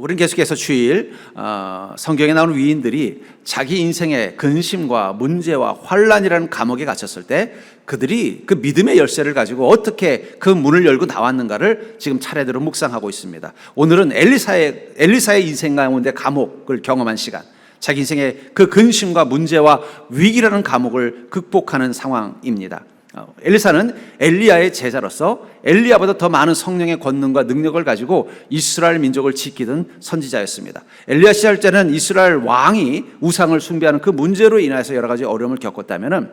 우리는 계속해서 주일 성경에 나오는 위인들이 자기 인생의 근심과 문제와 환란이라는 감옥에 갇혔을 때 그들이 그 믿음의 열쇠를 가지고 어떻게 그 문을 열고 나왔는가를 지금 차례대로 묵상하고 있습니다. 오늘은 엘리사의 인생 가운데 감옥을 경험한 시간, 자기 인생의 그 근심과 문제와 위기라는 감옥을 극복하는 상황입니다. 엘리사는 엘리야의 제자로서 엘리야보다 더 많은 성령의 권능과 능력을 가지고 이스라엘 민족을 지키던 선지자였습니다. 엘리야 시절 때는 이스라엘 왕이 우상을 숭배하는 그 문제로 인해서 여러 가지 어려움을 겪었다면은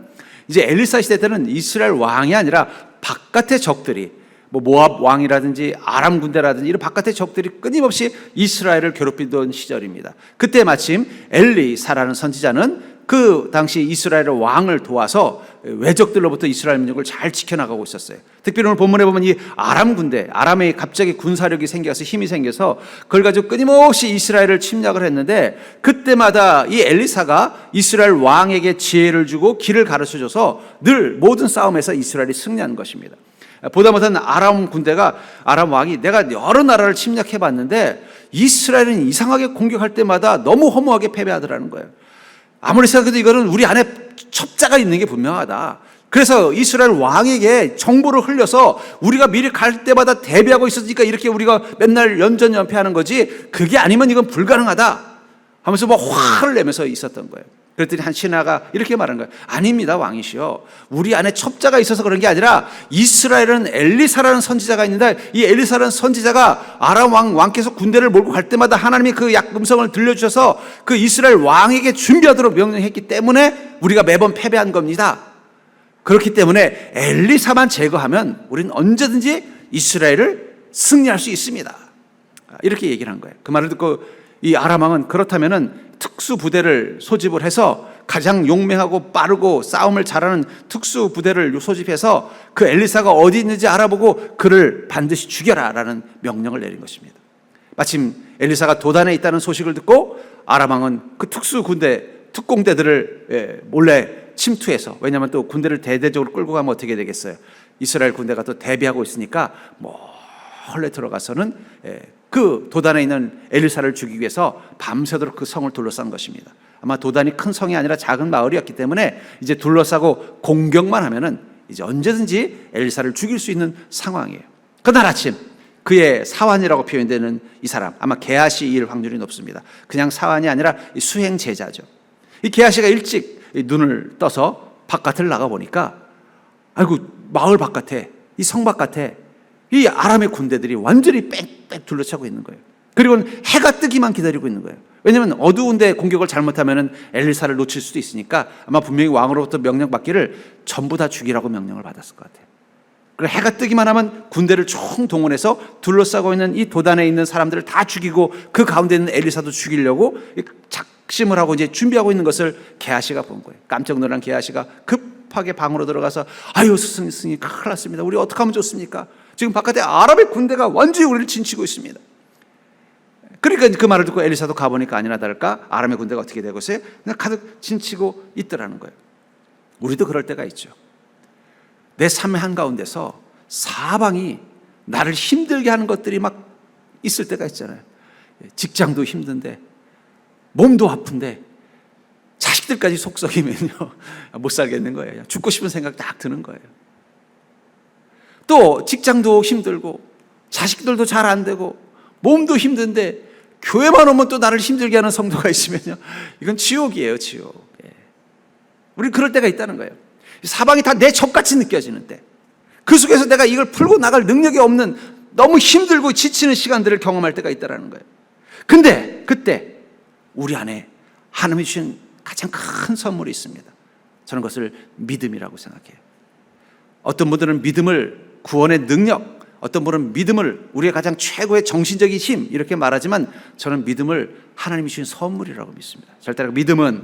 이제 엘리사 시대 때는 이스라엘 왕이 아니라 바깥의 적들이 모압 왕이라든지 아람 군대라든지 이런 바깥의 적들이 끊임없이 이스라엘을 괴롭히던 시절입니다. 그때 마침 엘리사라는 선지자는 그 당시 이스라엘의 왕을 도와서 외적들로부터 이스라엘 민족을 잘 지켜나가고 있었어요. 특별히 오늘 본문에 보면 이 아람 군대, 아람에 갑자기 군사력이 생겨서 힘이 생겨서 그걸 가지고 끊임없이 이스라엘을 침략을 했는데 그때마다 이 엘리사가 이스라엘 왕에게 지혜를 주고 길을 가르쳐줘서 늘 모든 싸움에서 이스라엘이 승리하는 것입니다. 보다 못한 아람 군대가, 아람 왕이 내가 여러 나라를 침략해봤는데 이스라엘은 이상하게 공격할 때마다 너무 허무하게 패배하더라는 거예요. 아무리 생각해도 이거는 우리 안에 첩자가 있는 게 분명하다. 그래서 이스라엘 왕에게 정보를 흘려서 우리가 미리 갈 때마다 대비하고 있었으니까 이렇게 우리가 맨날 연전연패하는 거지 그게 아니면 이건 불가능하다 하면서 화를 내면서 있었던 거예요. 그랬더니 한 신하가 이렇게 말한 거예요. 아닙니다, 왕이시여. 우리 안에 첩자가 있어서 그런 게 아니라 이스라엘은 엘리사라는 선지자가 있는데 이 엘리사라는 선지자가 아람 왕께서 군대를 몰고 갈 때마다 하나님이 그 음성을 들려주셔서 그 이스라엘 왕에게 준비하도록 명령했기 때문에 우리가 매번 패배한 겁니다. 그렇기 때문에 엘리사만 제거하면 우리는 언제든지 이스라엘을 승리할 수 있습니다. 이렇게 얘기를 한 거예요. 그 말을 듣고 이 아람 왕은 그렇다면은 특수 부대를 소집을 해서 가장 용맹하고 빠르고 싸움을 잘하는 특수 부대를 소집해서 그 엘리사가 어디 있는지 알아보고 그를 반드시 죽여라라는 명령을 내린 것입니다. 마침 엘리사가 도단에 있다는 소식을 듣고 아람 왕은 그 특수 군대, 특공대들을 몰래 침투해서, 왜냐하면 또 군대를 대대적으로 끌고 가면 어떻게 되겠어요? 이스라엘 군대가 또 대비하고 있으니까 몰래 들어가서는 그 도단에 있는 엘리사를 죽이기 위해서 밤새도록 그 성을 둘러싼 것입니다. 아마 도단이 큰 성이 아니라 작은 마을이었기 때문에 이제 둘러싸고 공격만 하면은 이제 언제든지 엘리사를 죽일 수 있는 상황이에요. 그날 아침 그의 사환이라고 표현되는 이 사람, 아마 게하시일 확률이 높습니다. 그냥 사환이 아니라 수행 제자죠. 이 게하시가 일찍 눈을 떠서 바깥을 나가 보니까 아이고, 마을 바깥에, 이 성 바깥에 이 아람의 군대들이 완전히 빽빽 둘러차고 있는 거예요. 그리고 해가 뜨기만 기다리고 있는 거예요. 왜냐하면 어두운데 공격을 잘못하면 엘리사를 놓칠 수도 있으니까 아마 분명히 왕으로부터 명령받기를 전부 다 죽이라고 명령을 받았을 것 같아요. 그리고 해가 뜨기만 하면 군대를 총동원해서 둘러싸고 있는 이 도단에 있는 사람들을 다 죽이고 그 가운데 있는 엘리사도 죽이려고 작심을 하고 이제 준비하고 있는 것을 게하시가 본 거예요. 깜짝 놀란 게하시가 급하게 방으로 들어가서 아유, 스승님 큰일 났습니다. 우리 어떻게 하면 좋습니까? 지금 바깥에 아랍의 군대가 완전히 우리를 진치고 있습니다. 그러니까 그 말을 듣고 엘리사도 가보니까 아니나 다를까 아람의 군대가 어떻게 되고 있어요? 그냥 가득 진치고 있더라는 거예요. 우리도 그럴 때가 있죠. 내 삶의 한가운데서 사방이 나를 힘들게 하는 것들이 막 있을 때가 있잖아요. 직장도 힘든데, 몸도 아픈데, 자식들까지 속썩이면요 못 살겠는 거예요. 죽고 싶은 생각 딱 드는 거예요. 또 직장도 힘들고 자식들도 잘 안 되고 몸도 힘든데 교회만 오면 또 나를 힘들게 하는 성도가 있으면요, 이건 지옥이에요, 지옥. 우리 그럴 때가 있다는 거예요. 사방이 다 내 적같이 느껴지는 때, 그 속에서 내가 이걸 풀고 나갈 능력이 없는 너무 힘들고 지치는 시간들을 경험할 때가 있다는 거예요. 근데 그때 우리 안에 하나님이 주신 가장 큰 선물이 있습니다. 저는 그것을 믿음이라고 생각해요. 어떤 분들은 믿음을 구원의 능력, 어떤 분은 믿음을 우리의 가장 최고의 정신적인 힘 이렇게 말하지만 저는 믿음을 하나님이 주신 선물이라고 믿습니다. 절대 믿음은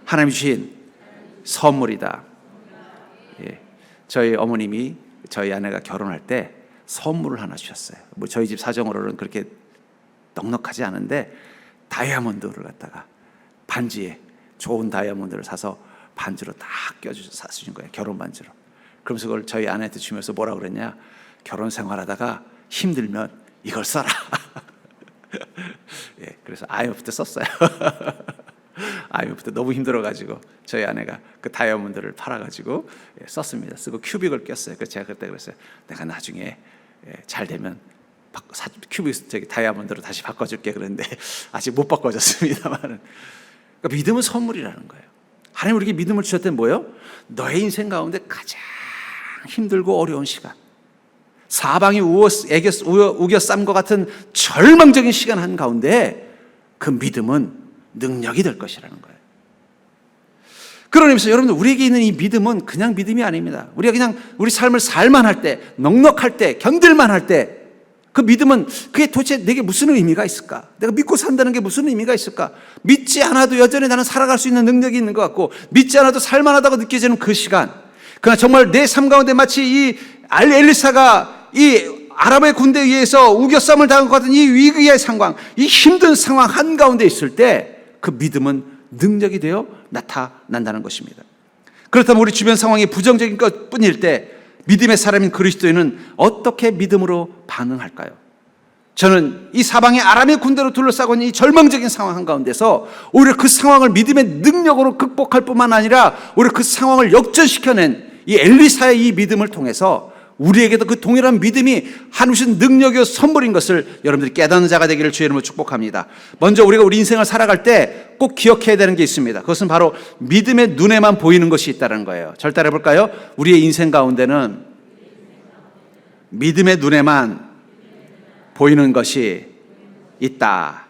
하나님이 주신 선물이다. 예. 저희 어머님이 저희 아내가 결혼할 때 선물을 하나 주셨어요. 뭐 저희 집 사정으로는 그렇게 넉넉하지 않은데 다이아몬드를 갖다가 반지에 좋은 다이아몬드를 사서 반지로 딱 사주신 거예요. 결혼 반지로. 그러면서 그걸 저희 아내한테 주면서 뭐라 그랬냐, 결혼 생활하다가 힘들면 이걸 써라. 그래서 IMF 때 썼어요. IMF 때 너무 힘들어가지고 저희 아내가 그 다이아몬드를 팔아가지고 썼습니다. 쓰고 큐빅을 꼈어요. 그래서 제가 그때 그랬어요. 내가 나중에 잘 되면 큐빅 저기 다이아몬드로 다시 바꿔줄게. 그런데 아직 못 바꿔줬습니다만, 그러니까 믿음은 선물이라는 거예요. 하나님 우리에게 믿음을 주셨던 뭐예요? 너의 인생 가운데 가장 힘들고 어려운 시간, 사방이 우겨쌈과 같은 절망적인 시간 한 가운데 그 믿음은 능력이 될 것이라는 거예요. 그런 의미에서 여러분들, 우리에게 있는 이 믿음은 그냥 믿음이 아닙니다. 우리가 그냥 우리 삶을 살만할 때, 넉넉할 때, 견딜만할 때 그 믿음은 그게 도대체 내게 무슨 의미가 있을까? 내가 믿고 산다는 게 무슨 의미가 있을까? 믿지 않아도 여전히 나는 살아갈 수 있는 능력이 있는 것 같고, 믿지 않아도 살만하다고 느껴지는 그 시간, 그러나 정말 내 삶 가운데 마치 이 엘리사가 이 아람의 군대에 의해서 우겨쌈을 당한 것 같은 이 위기의 상황, 이 힘든 상황 한가운데 있을 때 그 믿음은 능력이 되어 나타난다는 것입니다. 그렇다면 우리 주변 상황이 부정적인 것 뿐일 때 믿음의 사람인 그리스도인은 어떻게 믿음으로 반응할까요? 저는 이 사방의 아람의 군대로 둘러싸고 있는 이 절망적인 상황 한가운데서 오히려 그 상황을 믿음의 능력으로 극복할 뿐만 아니라 오히려 그 상황을 역전시켜낸 이 엘리사의 이 믿음을 통해서 우리에게도 그 동일한 믿음이 하나님의 능력이요 선물인 것을 여러분들이 깨닫는 자가 되기를 주의 이름으로 축복합니다. 먼저 우리가 우리 인생을 살아갈 때 꼭 기억해야 되는 게 있습니다. 그것은 바로 믿음의 눈에만 보이는 것이 있다는 거예요. 절 따라 해볼까요? 우리의 인생 가운데는 믿음의 눈에만 보이는 것이 있다.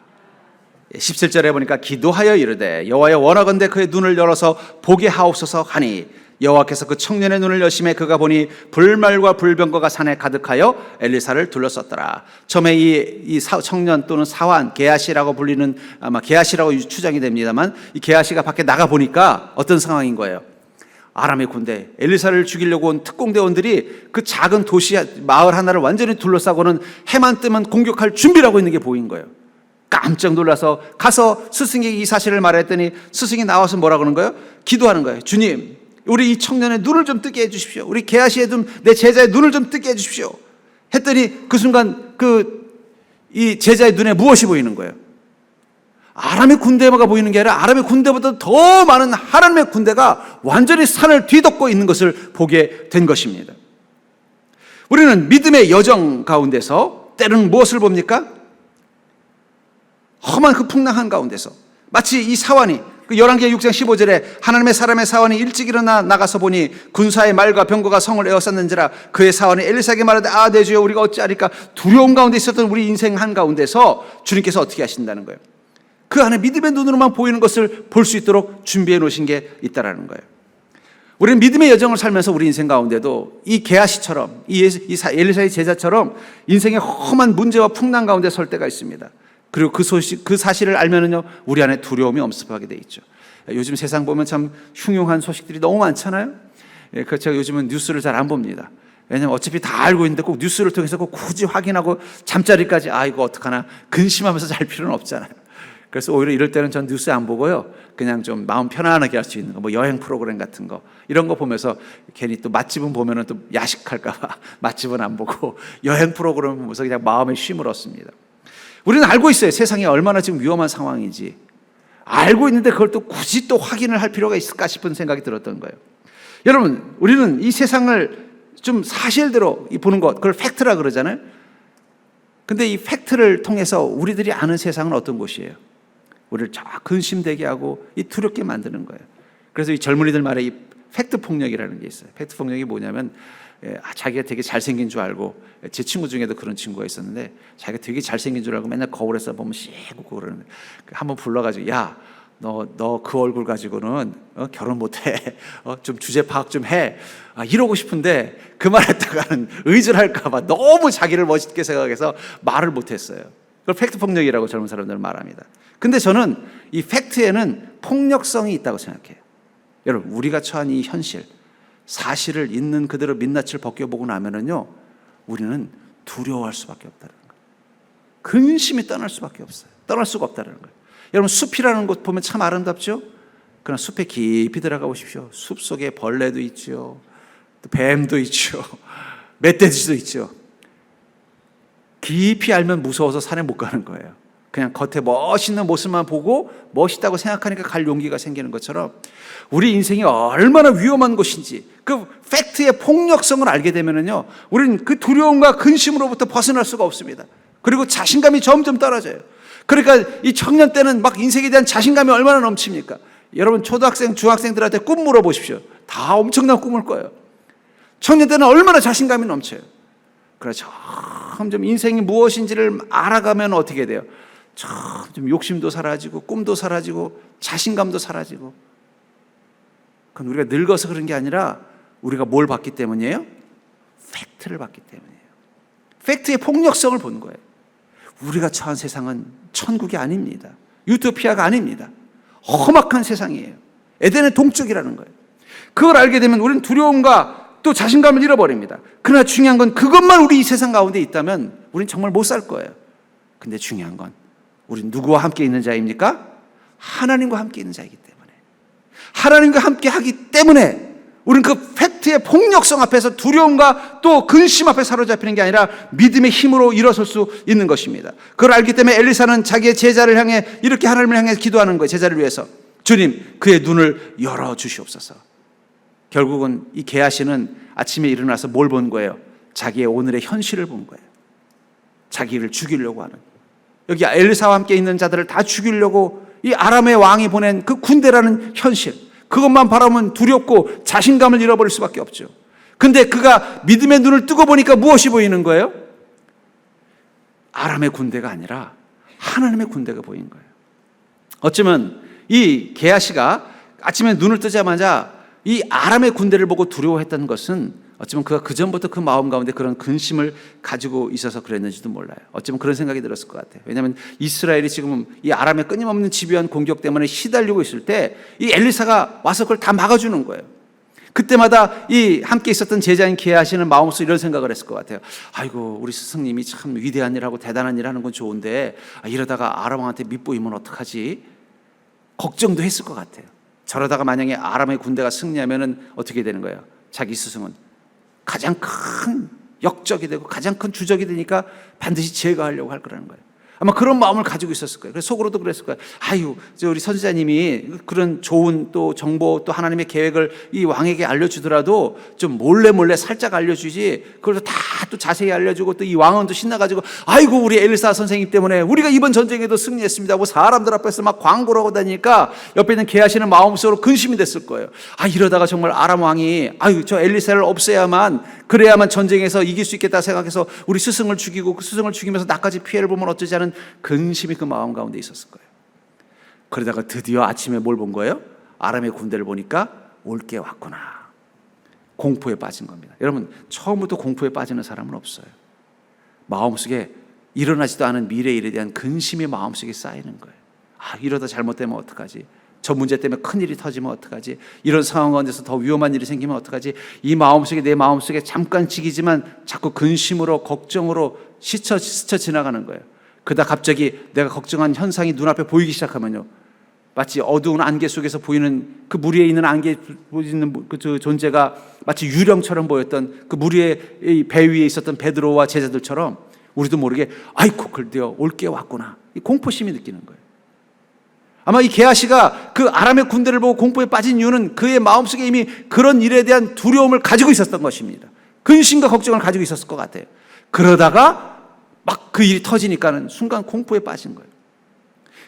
17절에 보니까 기도하여 이르되 여호와여 원하건대 그의 눈을 열어서 보게 하옵소서 하니 여호와께서 그 청년의 눈을 여심해 그가 보니 불말과 불병거가 산에 가득하여 엘리사를 둘러쌌더라. 처음에 이 청년 또는 사환, 게하시라고 불리는, 아마 게하시라고 추정이 됩니다만, 이 게하시가 밖에 나가 보니까 어떤 상황인 거예요? 아람의 군대, 엘리사를 죽이려고 온 특공대원들이 그 작은 도시 마을 하나를 완전히 둘러싸고는 해만 뜨면 공격할 준비를 하고 있는 게 보인 거예요. 깜짝 놀라서 가서 스승에게 이 사실을 말했더니 스승이 나와서 뭐라 그러는 거예요? 기도하는 거예요. 주님, 우리 이 청년의 눈을 좀 뜨게 해주십시오. 우리 게하시의 눈, 내 제자의 눈을 좀 뜨게 해주십시오. 했더니 그 순간 이 제자의 눈에 무엇이 보이는 거예요? 아람의 군대가 보이는 게 아니라 아람의 군대보다 더 많은 하나님의 군대가 완전히 산을 뒤덮고 있는 것을 보게 된 것입니다. 우리는 믿음의 여정 가운데서 때로는 무엇을 봅니까? 험한 그 풍랑한 가운데서 마치 이 사환이 그 열왕기하 6장 15절에 하나님의 사람의 사환이 일찍 일어나 나가서 보니 군사의 말과 병거가 성을 에워쌌는지라 그의 사환이 엘리사에게 말하되 아 내 주여 우리가 어찌하리까 두려움 가운데 있었던 우리 인생 한가운데서 주님께서 어떻게 하신다는 거예요. 그 안에 믿음의 눈으로만 보이는 것을 볼 수 있도록 준비해 놓으신 게 있다라는 거예요. 우리는 믿음의 여정을 살면서 우리 인생 가운데도 이 게하시처럼 이 엘리사의 제자처럼 인생의 험한 문제와 풍랑 가운데 설 때가 있습니다. 그리고 그 사실을 알면은요, 우리 안에 두려움이 엄습하게 돼 있죠. 요즘 세상 보면 참 흉흉한 소식들이 너무 많잖아요. 그래서 제가 요즘은 뉴스를 잘 안 봅니다. 왜냐하면 어차피 다 알고 있는데 꼭 뉴스를 통해서 꼭 굳이 확인하고 잠자리까지 이거 어떡하나 근심하면서 잘 필요는 없잖아요. 그래서 오히려 이럴 때는 전 뉴스 안 보고요, 그냥 좀 마음 편안하게 할 수 있는 거, 뭐 여행 프로그램 같은 거 이런 거 보면서 괜히 또 맛집은 보면은 또 야식할까봐 맛집은 안 보고 여행 프로그램 보면서 그냥 마음의 쉼을 얻습니다. 우리는 알고 있어요. 세상이 얼마나 지금 위험한 상황인지 알고 있는데 그걸 또 굳이 또 확인을 할 필요가 있을까 싶은 생각이 들었던 거예요. 여러분, 우리는 이 세상을 좀 사실대로 보는 것, 그걸 팩트라 그러잖아요. 근데 이 팩트를 통해서 우리들이 아는 세상은 어떤 곳이에요? 우리를 저 근심되게 하고 이 두렵게 만드는 거예요. 그래서 이 젊은이들 말에 이 팩트 폭력이라는 게 있어요. 팩트 폭력이 뭐냐면 자기가 되게 잘생긴 줄 알고, 제 친구 중에도 그런 친구가 있었는데 자기가 되게 잘생긴 줄 알고 맨날 거울에서 보면 씩 웃고 그러는데 한번 불러가지고 야, 너 그 얼굴 가지고는 결혼 못해. 좀 주제 파악 좀 해. 이러고 싶은데 그 말했다가는 의절할까봐 너무 자기를 멋있게 생각해서 말을 못했어요. 그걸 팩트 폭력이라고 젊은 사람들은 말합니다. 근데 저는 이 팩트에는 폭력성이 있다고 생각해요. 여러분, 우리가 처한 이 현실, 사실을 있는 그대로 민낯을 벗겨보고 나면은요, 우리는 두려워할 수밖에 없다는 거예요. 근심이 떠날 수밖에 없어요. 떠날 수가 없다는 거예요. 여러분, 숲이라는 곳 보면 참 아름답죠? 그러나 숲에 깊이 들어가 보십시오. 숲 속에 벌레도 있죠, 또 뱀도 있죠, 멧돼지도 있죠. 깊이 알면 무서워서 산에 못 가는 거예요. 그냥 겉에 멋있는 모습만 보고 멋있다고 생각하니까 갈 용기가 생기는 것처럼 우리 인생이 얼마나 위험한 것인지 그 팩트의 폭력성을 알게 되면은요, 우리는 그 두려움과 근심으로부터 벗어날 수가 없습니다. 그리고 자신감이 점점 떨어져요. 그러니까 이 청년 때는 막 인생에 대한 자신감이 얼마나 넘칩니까? 여러분 초등학생, 중학생들한테 꿈 물어보십시오. 다 엄청난 꿈을 꿔요. 청년 때는 얼마나 자신감이 넘쳐요. 그래서 점점 인생이 무엇인지를 알아가면 어떻게 돼요? 점점 욕심도 사라지고 꿈도 사라지고 자신감도 사라지고. 그건 우리가 늙어서 그런 게 아니라 우리가 뭘 봤기 때문이에요? 팩트를 봤기 때문이에요. 팩트의 폭력성을 본 거예요. 우리가 처한 세상은 천국이 아닙니다. 유토피아가 아닙니다. 험악한 세상이에요. 에덴의 동쪽이라는 거예요. 그걸 알게 되면 우리는 두려움과 또 자신감을 잃어버립니다. 그러나 중요한 건 그것만 우리 이 세상 가운데 있다면 우리는 정말 못 살 거예요. 근데 중요한 건 우리는 누구와 함께 있는 자입니까? 하나님과 함께 있는 자이기 때문에, 하나님과 함께 하기 때문에 우리는 그 팩트의 폭력성 앞에서 두려움과 또 근심 앞에 사로잡히는 게 아니라 믿음의 힘으로 일어설 수 있는 것입니다. 그걸 알기 때문에 엘리사는 자기의 제자를 향해 이렇게 하나님을 향해 기도하는 거예요. 제자를 위해서. 주님, 그의 눈을 열어주시옵소서. 결국은 이 게하시는 아침에 일어나서 뭘 본 거예요? 자기의 오늘의 현실을 본 거예요. 자기를 죽이려고 하는, 여기 엘리사와 함께 있는 자들을 다 죽이려고 이 아람의 왕이 보낸 그 군대라는 현실, 그것만 바라보면 두렵고 자신감을 잃어버릴 수밖에 없죠. 근데 그가 믿음의 눈을 뜨고 보니까 무엇이 보이는 거예요? 아람의 군대가 아니라 하나님의 군대가 보인 거예요. 어쩌면 이 게하시가 아침에 눈을 뜨자마자 이 아람의 군대를 보고 두려워했던 것은 어쩌면 그가 그전부터 그 마음 가운데 그런 근심을 가지고 있어서 그랬는지도 몰라요. 어쩌면 그런 생각이 들었을 것 같아요. 왜냐하면 이스라엘이 지금 이 아람의 끊임없는 집요한 공격 때문에 시달리고 있을 때 이 엘리사가 와서 그걸 다 막아주는 거예요. 그때마다 이 함께 있었던 제자인 게하시는 마음속에 이런 생각을 했을 것 같아요. 아이고, 우리 스승님이 참 위대한 일하고 대단한 일 하는 건 좋은데 이러다가 아람 왕한테 밑보이면 어떡하지? 걱정도 했을 것 같아요. 저러다가 만약에 아람의 군대가 승리하면은 어떻게 되는 거예요? 자기 스승은 가장 큰 역적이 되고 가장 큰 주적이 되니까 반드시 제거하려고 할 거라는 거예요. 아마 그런 마음을 가지고 있었을 거예요. 그래서 속으로도 그랬을 거예요. 아유, 우리 선지자님이 그런 좋은 또 정보 또 하나님의 계획을 이 왕에게 알려주더라도 좀 몰래 살짝 알려주지, 그걸 다 또 자세히 알려주고 또 이 왕은 또 신나가지고 아이고, 우리 엘리사 선생님 때문에 우리가 이번 전쟁에도 승리했습니다 하고 사람들 앞에서 막 광고를 하고 다니니까 옆에 있는 게하시는 마음속으로 근심이 됐을 거예요. 이러다가 정말 아람 왕이 저 엘리사를 없애야만, 그래야만 전쟁에서 이길 수 있겠다 생각해서 우리 스승을 죽이고 그 스승을 죽이면서 나까지 피해를 보면 어쩌지 하는 근심이 그 마음 가운데 있었을 거예요. 그러다가 드디어 아침에 뭘 본 거예요? 아람의 군대를 보니까 올 게 왔구나. 공포에 빠진 겁니다. 여러분, 처음부터 공포에 빠지는 사람은 없어요. 마음속에 일어나지도 않은 미래의 일에 대한 근심이 마음속에 쌓이는 거예요. 이러다 잘못되면 어떡하지? 저 문제 때문에 큰일이 터지면 어떡하지? 이런 상황 가운데서 더 위험한 일이 생기면 어떡하지? 이 마음속에, 내 마음속에 잠깐씩이지만 자꾸 근심으로 걱정으로 스쳐 지나가는 거예요. 그러다 갑자기 내가 걱정한 현상이 눈앞에 보이기 시작하면요, 마치 어두운 안개 속에서 보이는 그 물 위에 있는 안개에 보이는 그 존재가 마치 유령처럼 보였던 그 물 위에, 배 위에 있었던 베드로와 제자들처럼 우리도 모르게 아이고, 드디어 올 게 왔구나, 이 공포심이 느끼는 거예요. 아마 이 게하시가 그 아람의 군대를 보고 공포에 빠진 이유는 그의 마음속에 이미 그런 일에 대한 두려움을 가지고 있었던 것입니다. 근심과 걱정을 가지고 있었을 것 같아요. 그러다가 막 그 일이 터지니까는 순간 공포에 빠진 거예요.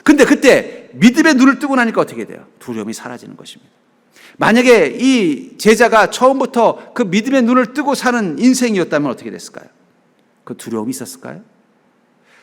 근데 그때 믿음의 눈을 뜨고 나니까 어떻게 돼요? 두려움이 사라지는 것입니다. 만약에 이 제자가 처음부터 그 믿음의 눈을 뜨고 사는 인생이었다면 어떻게 됐을까요? 그 두려움이 있었을까요?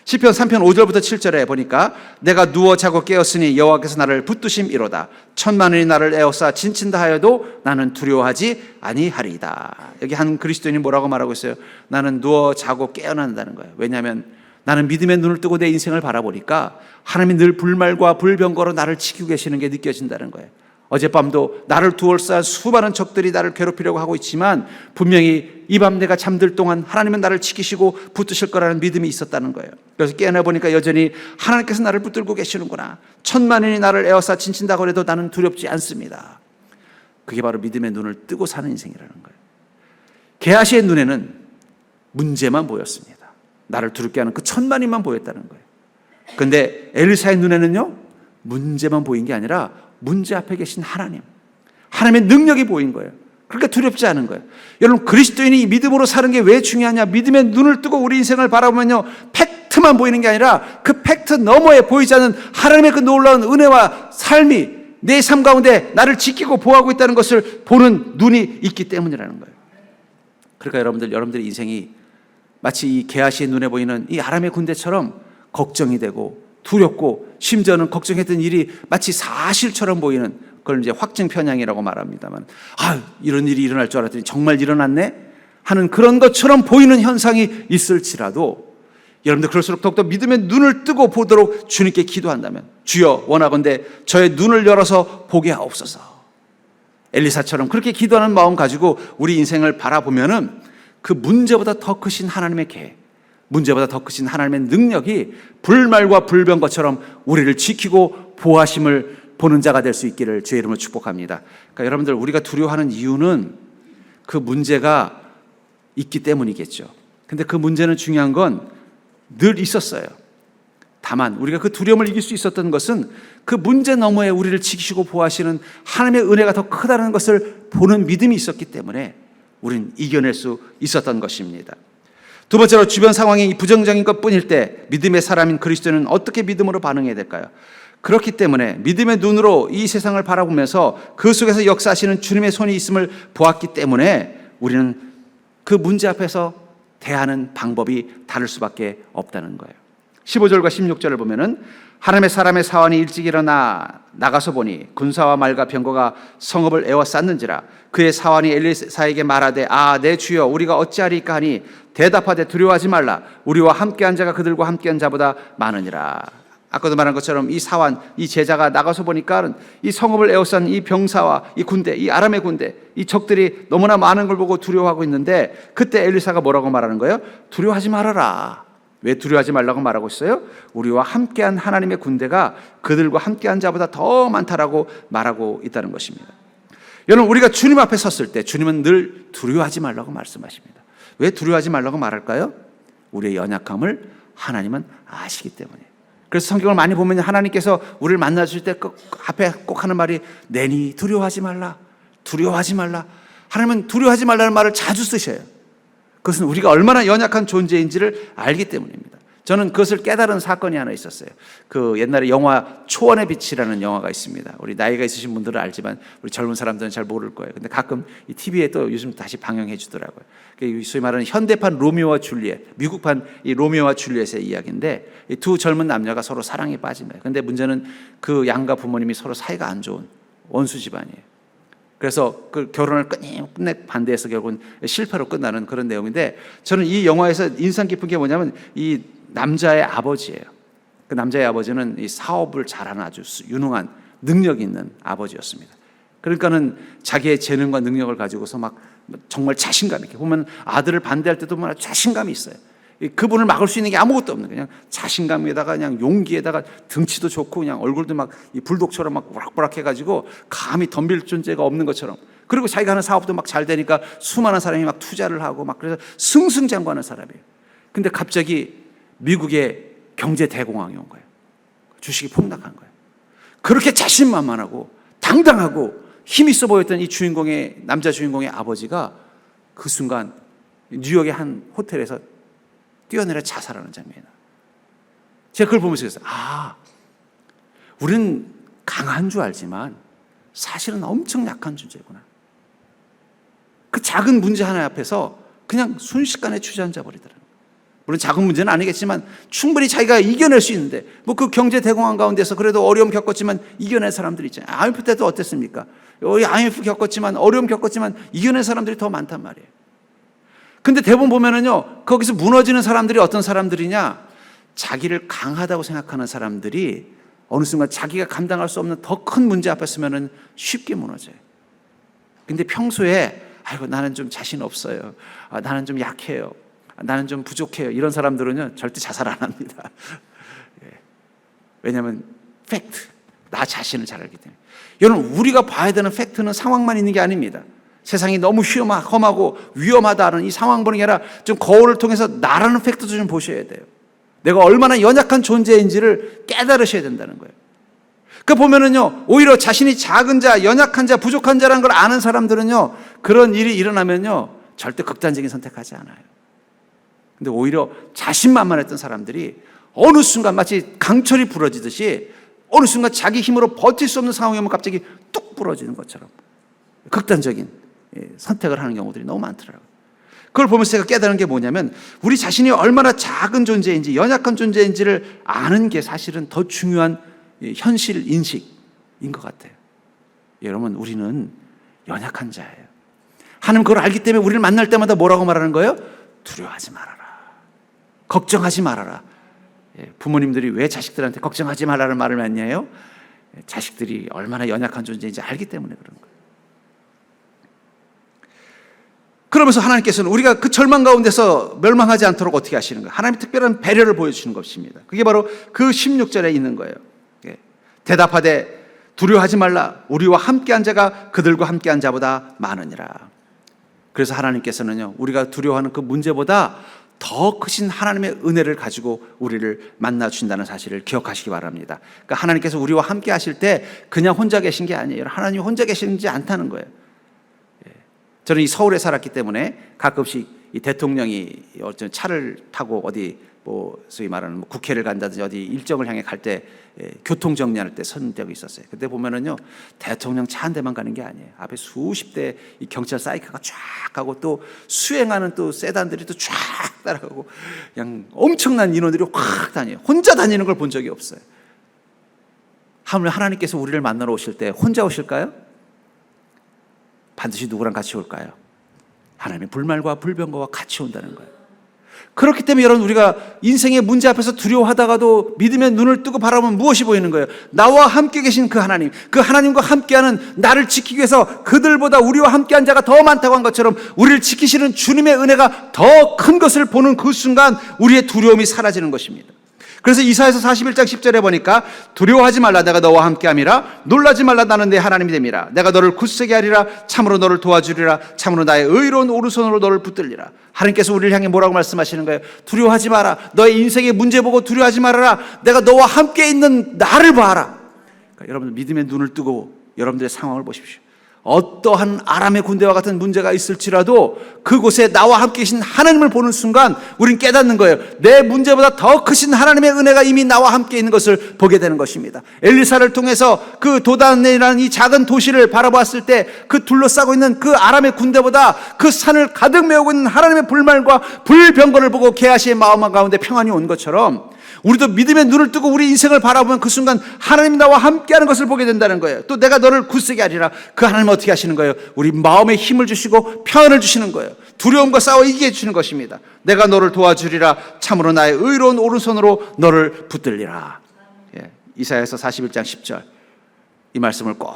시편 3편 5절부터 7절에 보니까 내가 누워 자고 깨었으니 여호와께서 나를 붙드심이로다. 천만원이 나를 에워싸 진친다 하여도 나는 두려워하지 아니하리이다. 여기 한 그리스도인이 뭐라고 말하고 있어요? 나는 누워 자고 깨어난다는 거예요. 왜냐하면 나는 믿음의 눈을 뜨고 내 인생을 바라보니까 하나님이 늘 불말과 불병거로 나를 지키고 계시는 게 느껴진다는 거예요. 어젯밤도 나를 두얼싸 수많은 적들이 나를 괴롭히려고 하고 있지만 분명히 이 밤 내가 잠들 동안 하나님은 나를 지키시고 붙드실 거라는 믿음이 있었다는 거예요. 그래서 깨어나 보니까 여전히 하나님께서 나를 붙들고 계시는구나. 천만인이 나를 에워싸 진친다고 해도 나는 두렵지 않습니다. 그게 바로 믿음의 눈을 뜨고 사는 인생이라는 거예요. 게하시의 눈에는 문제만 보였습니다. 나를 두렵게 하는 그 천만인만 보였다는 거예요. 근데 엘리사의 눈에는요, 문제만 보인 게 아니라 문제 앞에 계신 하나님의 능력이 보인 거예요. 그러니까 두렵지 않은 거예요. 여러분, 그리스도인이 믿음으로 사는 게 왜 중요하냐? 믿음의 눈을 뜨고 우리 인생을 바라보면요, 팩트만 보이는 게 아니라 그 팩트 너머에 보이지 않는 하나님의 그 놀라운 은혜와 삶이 내 삶 가운데 나를 지키고 보호하고 있다는 것을 보는 눈이 있기 때문이라는 거예요. 그러니까 여러분들의 인생이 마치 이 게하시의 눈에 보이는 이 아람의 군대처럼 걱정이 되고 두렵고, 심지어는 걱정했던 일이 마치 사실처럼 보이는, 그걸 이제 확증 편향이라고 말합니다만, 이런 일이 일어날 줄 알았더니 정말 일어났네 하는 그런 것처럼 보이는 현상이 있을지라도, 여러분들 그럴수록 더욱더 믿음의 눈을 뜨고 보도록 주님께 기도한다면, 주여 원하건대 저의 눈을 열어서 보게 하옵소서. 엘리사처럼 그렇게 기도하는 마음 가지고 우리 인생을 바라보면은 그 문제보다 더 크신 하나님의 계획, 문제보다 더 크신 하나님의 능력이 불말과 불병거처럼 우리를 지키고 보호하심을 보는 자가 될 수 있기를 주의 이름으로 축복합니다. 그러니까 여러분들, 우리가 두려워하는 이유는 그 문제가 있기 때문이겠죠. 근데 그 문제는 중요한 건 늘 있었어요. 다만 우리가 그 두려움을 이길 수 있었던 것은 그 문제 너머에 우리를 지키시고 보호하시는 하나님의 은혜가 더 크다는 것을 보는 믿음이 있었기 때문에 우리는 이겨낼 수 있었던 것입니다. 두 번째로, 주변 상황이 부정적인 것뿐일 때 믿음의 사람인 그리스도인은 어떻게 믿음으로 반응해야 될까요? 그렇기 때문에 믿음의 눈으로 이 세상을 바라보면서 그 속에서 역사하시는 주님의 손이 있음을 보았기 때문에 우리는 그 문제 앞에서 대하는 방법이 다를 수밖에 없다는 거예요. 15절과 16절을 보면은, 하나님의 사람의 사환이 일찍 일어나 나가서 보니 군사와 말과 병거가 성읍을 에워쌌는지라. 그의 사환이 엘리사에게 말하되, 내 주여, 우리가 어찌하리까 하니 대답하되, 두려워하지 말라. 우리와 함께한 자가 그들과 함께한 자보다 많으니라. 아까도 말한 것처럼 이 사환, 이 제자가 나가서 보니까 이 성읍을 에워싼 이 병사와 이 군대, 이 아람의 군대, 이 적들이 너무나 많은 걸 보고 두려워하고 있는데, 그때 엘리사가 뭐라고 말하는 거예요? 두려워하지 말아라. 왜 두려워하지 말라고 말하고 있어요? 우리와 함께한 하나님의 군대가 그들과 함께한 자보다 더 많다라고 말하고 있다는 것입니다. 여러분, 우리가 주님 앞에 섰을 때 주님은 늘 두려워하지 말라고 말씀하십니다. 왜 두려워하지 말라고 말할까요? 우리의 연약함을 하나님은 아시기 때문에. 그래서 성경을 많이 보면 하나님께서 우리를 만나주실 때 앞에 꼭 하는 말이, 내니 두려워하지 말라, 두려워하지 말라. 하나님은 두려워하지 말라는 말을 자주 쓰셔요. 그것은 우리가 얼마나 연약한 존재인지를 알기 때문입니다. 저는 그것을 깨달은 사건이 하나 있었어요. 그 옛날에 영화 초원의 빛이라는 영화가 있습니다. 우리 나이가 있으신 분들은 알지만 우리 젊은 사람들은 잘 모를 거예요. 근데 가끔 이 TV에 또 요즘 다시 방영해 주더라고요. 소위 말하는 현대판 로미오와 줄리엣, 미국판 이 로미오와 줄리엣의 이야기인데, 이 두 젊은 남녀가 서로 사랑에 빠집니다. 근데 문제는 그 양가 부모님이 서로 사이가 안 좋은 원수 집안이에요. 그래서 그 결혼을 끝내 반대해서 결국은 실패로 끝나는 그런 내용인데, 저는 이 영화에서 인상 깊은 게 뭐냐면 이 남자의 아버지예요. 그 남자의 아버지는 이 사업을 잘하는 아주 유능한 능력 있는 아버지였습니다. 그러니까는 자기의 재능과 능력을 가지고서 막 정말 자신감 있게, 보면 아들을 반대할 때도 막 자신감이 있어요. 그분을 막을 수 있는 게 아무것도 없는, 그냥 자신감에다가 그냥 용기에다가 등치도 좋고 그냥 얼굴도 막 이 불독처럼 막 보락보락 해가지고 감히 덤빌 존재가 없는 것처럼. 그리고 자기가 하는 사업도 막 잘 되니까 수많은 사람이 막 투자를 하고 막, 그래서 승승장구하는 사람이에요. 근데 갑자기 미국의 경제 대공황이 온 거예요. 주식이 폭락한 거예요. 그렇게 자신만만하고 당당하고 힘 있어 보였던 이 주인공의, 남자 주인공의 아버지가 그 순간 뉴욕의 한 호텔에서 뛰어내려 자살하는 장면이다. 제가 그걸 보면서 그랬어요. 우리는 강한 줄 알지만 사실은 엄청 약한 존재구나. 그 작은 문제 하나 앞에서 그냥 순식간에 주저앉아 버리더라고요. 물론 작은 문제는 아니겠지만 충분히 자기가 이겨낼 수 있는데, 뭐 그 경제 대공황 가운데서 그래도 어려움 겪었지만 이겨낸 사람들이 있잖아요. IMF 때도 어땠습니까? IMF 겪었지만, 어려움 겪었지만 이겨낸 사람들이 더 많단 말이에요. 근데 대부분 보면은요, 거기서 무너지는 사람들이 어떤 사람들이냐? 자기를 강하다고 생각하는 사람들이 어느 순간 자기가 감당할 수 없는 더 큰 문제 앞에 서면은 쉽게 무너져요. 근데 평소에, 아이고, 나는 좀 자신 없어요. 나는 좀 약해요. 나는 좀 부족해요. 이런 사람들은요, 절대 자살 안 합니다. 왜냐하면 팩트, 나 자신을 잘 알기 때문에. 여러분, 우리가 봐야 되는 팩트는 상황만 있는 게 아닙니다. 세상이 너무 험하고 위험하다는 이 상황 보는 게 아니라 좀 거울을 통해서 나라는 팩트도 좀 보셔야 돼요. 내가 얼마나 연약한 존재인지를 깨달으셔야 된다는 거예요. 그 보면은요, 오히려 자신이 작은 자, 연약한 자, 부족한 자라는 걸 아는 사람들은요, 그런 일이 일어나면요, 절대 극단적인 선택하지 않아요. 근데 오히려 자신만만했던 사람들이 어느 순간 마치 강철이 부러지듯이 어느 순간 자기 힘으로 버틸 수 없는 상황이 오면 갑자기 뚝 부러지는 것처럼 극단적인 선택을 하는 경우들이 너무 많더라고요. 그걸 보면서 제가 깨달은 게 뭐냐면 우리 자신이 얼마나 작은 존재인지 연약한 존재인지를 아는 게 사실은 더 중요한 현실 인식인 것 같아요. 여러분, 우리는 연약한 자예요. 하나님 그걸 알기 때문에 우리를 만날 때마다 뭐라고 말하는 거예요? 두려워하지 말아라. 걱정하지 말아라. 부모님들이 왜 자식들한테 걱정하지 말라는 말을 많이 해요? 자식들이 얼마나 연약한 존재인지 알기 때문에 그런 거예요. 그러면서 하나님께서는 우리가 그 절망 가운데서 멸망하지 않도록 어떻게 하시는 거예요? 하나님의 특별한 배려를 보여주시는 것입니다. 그게 바로 그 16절에 있는 거예요. 대답하되 두려워하지 말라. 우리와 함께한 자가 그들과 함께한 자보다 많으니라. 그래서 하나님께서는요, 우리가 두려워하는 그 문제보다 더 크신 하나님의 은혜를 가지고 우리를 만나 주신다는 사실을 기억하시기 바랍니다. 그러니까 하나님께서 우리와 함께 하실 때 그냥 혼자 계신 게 아니에요. 하나님이 혼자 계시지 않다는 거예요. 저는 이 서울에 살았기 때문에 가끔씩 이 대통령이 어떤 차를 타고 어디 소위 말하는 국회를 간다든지 어디 일정을 향해 갈 때 교통 정리할 때 선 적이 있었어요. 그때 보면은요, 대통령 차 한 대만 가는 게 아니에요. 앞에 수십 대 이 경찰 사이클가 쫙 가고 또 수행하는 또 세단들이 또 쫙 따라가고 그냥 엄청난 인원들이 확 다녀요. 혼자 다니는 걸 본 적이 없어요. 하나님께서 우리를 만나러 오실 때 혼자 오실까요? 반드시 누구랑 같이 올까요? 하나님의 불말과 불병거와 같이 온다는 거예요. 그렇기 때문에 여러분, 우리가 인생의 문제 앞에서 두려워하다가도 믿음의 눈을 뜨고 바라보면 무엇이 보이는 거예요? 나와 함께 계신 그 하나님, 그 하나님과 함께하는 나를 지키기 위해서 그들보다 우리와 함께한 자가 더 많다고 한 것처럼 우리를 지키시는 주님의 은혜가 더 큰 것을 보는 그 순간 우리의 두려움이 사라지는 것입니다. 그래서 이사야서 41장 10절에 보니까 두려워하지 말라. 내가 너와 함께함이라. 놀라지 말라. 나는 내 하나님이 됨이라. 내가 너를 굳세게 하리라. 참으로 너를 도와주리라. 참으로 나의 의로운 오른손으로 너를 붙들리라. 하나님께서 우리를 향해 뭐라고 말씀하시는 거예요? 두려워하지 마라. 너의 인생의 문제 보고 두려워하지 말아라. 내가 너와 함께 있는 나를 봐라. 그러니까 여러분들 믿음의 눈을 뜨고 여러분들의 상황을 보십시오. 어떠한 아람의 군대와 같은 문제가 있을지라도 그곳에 나와 함께 계신 하나님을 보는 순간 우린 깨닫는 거예요. 내 문제보다 더 크신 하나님의 은혜가 이미 나와 함께 있는 것을 보게 되는 것입니다. 엘리사를 통해서 그 도단이라는 이 작은 도시를 바라보았을 때 그 둘러싸고 있는 그 아람의 군대보다 그 산을 가득 메우고 있는 하나님의 불말과 불병거를 보고 게하시의 마음 가운데 평안이 온 것처럼 우리도 믿음의 눈을 뜨고 우리 인생을 바라보면 그 순간 하나님이 나와 함께하는 것을 보게 된다는 거예요. 또 내가 너를 굳세게 하리라. 그 하나님은 어떻게 하시는 거예요? 우리 마음에 힘을 주시고 평안을 주시는 거예요. 두려움과 싸워 이기게 해주시는 것입니다. 내가 너를 도와주리라. 참으로 나의 의로운 오른손으로 너를 붙들리라. 이사야서 41장 10절 이 말씀을 꼭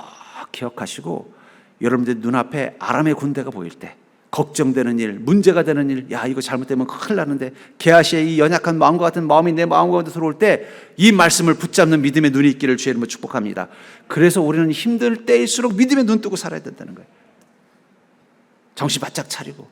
기억하시고 여러분들 눈앞에 아람의 군대가 보일 때 걱정되는 일, 문제가 되는 일, 야 이거 잘못되면 큰일 나는데 게하시의 이 연약한 마음과 같은 마음이 내 마음 가운데 들어올 때 이 말씀을 붙잡는 믿음의 눈이 있기를 주의 이름으로 축복합니다. 그래서 우리는 힘들 때일수록 믿음의 눈 뜨고 살아야 된다는 거예요. 정신 바짝 차리고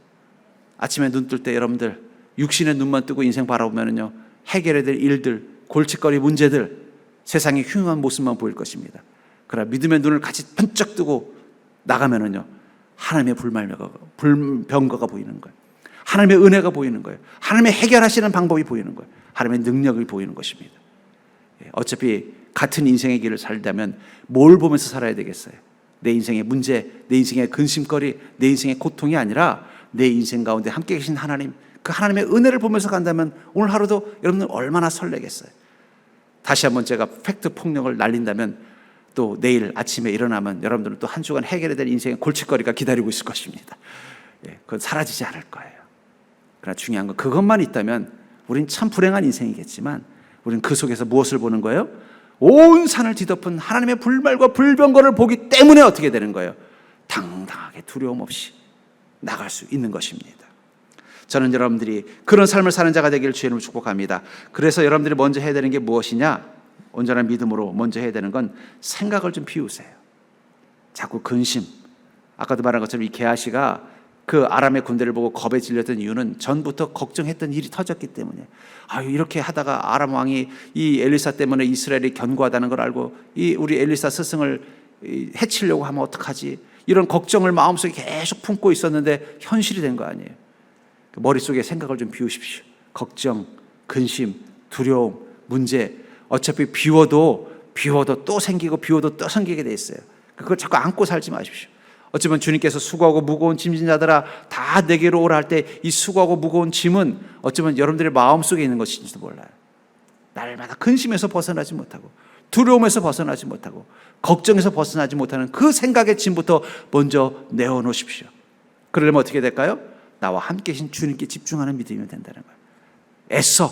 아침에 눈 뜰 때 여러분들 육신의 눈만 뜨고 인생 바라보면요 해결해야 될 일들, 골칫거리 문제들, 세상의 흉흉한 모습만 보일 것입니다. 그러나 믿음의 눈을 같이 번쩍 뜨고 나가면은요 하나님의 불병거가 보이는 거예요. 하나님의 은혜가 보이는 거예요. 하나님의 해결하시는 방법이 보이는 거예요. 하나님의 능력이 보이는 것입니다. 어차피 같은 인생의 길을 살다면 뭘 보면서 살아야 되겠어요? 내 인생의 문제, 내 인생의 근심거리, 내 인생의 고통이 아니라 내 인생 가운데 함께 계신 하나님, 그 하나님의 은혜를 보면서 간다면 오늘 하루도 여러분들 얼마나 설레겠어요. 다시 한번 제가 팩트 폭력을 날린다면 또 내일 아침에 일어나면 여러분들은 또 한 주간 해결해야 될 인생의 골칫거리가 기다리고 있을 것입니다. 그건 사라지지 않을 거예요. 그러나 중요한 건 그것만 있다면 우린 참 불행한 인생이겠지만 우린 그 속에서 무엇을 보는 거예요? 온 산을 뒤덮은 하나님의 불말과 불병거를 보기 때문에 어떻게 되는 거예요? 당당하게 두려움 없이 나갈 수 있는 것입니다. 저는 여러분들이 그런 삶을 사는 자가 되기를 주의 이름으로 축복합니다. 그래서 여러분들이 먼저 해야 되는 게 무엇이냐? 온전한 믿음으로 먼저 해야 되는 건 생각을 좀 비우세요. 자꾸 근심, 아까도 말한 것처럼 이 게하시가 그 아람의 군대를 보고 겁에 질렸던 이유는 전부터 걱정했던 일이 터졌기 때문에, 이렇게 하다가 아람 왕이 이 엘리사 때문에 이스라엘이 견고하다는 걸 알고 이 우리 엘리사 스승을 해치려고 하면 어떡하지? 이런 걱정을 마음속에 계속 품고 있었는데 현실이 된 거 아니에요. 머릿속에 생각을 좀 비우십시오. 걱정, 근심, 두려움, 문제, 어차피 비워도 또 생기고 비워도 또 생기게 돼 있어요. 그걸 자꾸 안고 살지 마십시오. 어쩌면 주님께서 수고하고 무거운 짐진 자들아 다 내게로 오라 할 때 이 수고하고 무거운 짐은 어쩌면 여러분들의 마음속에 있는 것인지도 몰라요. 날마다 근심에서 벗어나지 못하고 두려움에서 벗어나지 못하고 걱정에서 벗어나지 못하는 그 생각의 짐부터 먼저 내어놓으십시오. 그러려면 어떻게 될까요? 나와 함께 계신 주님께 집중하는 믿음이 된다는 거예요. 애써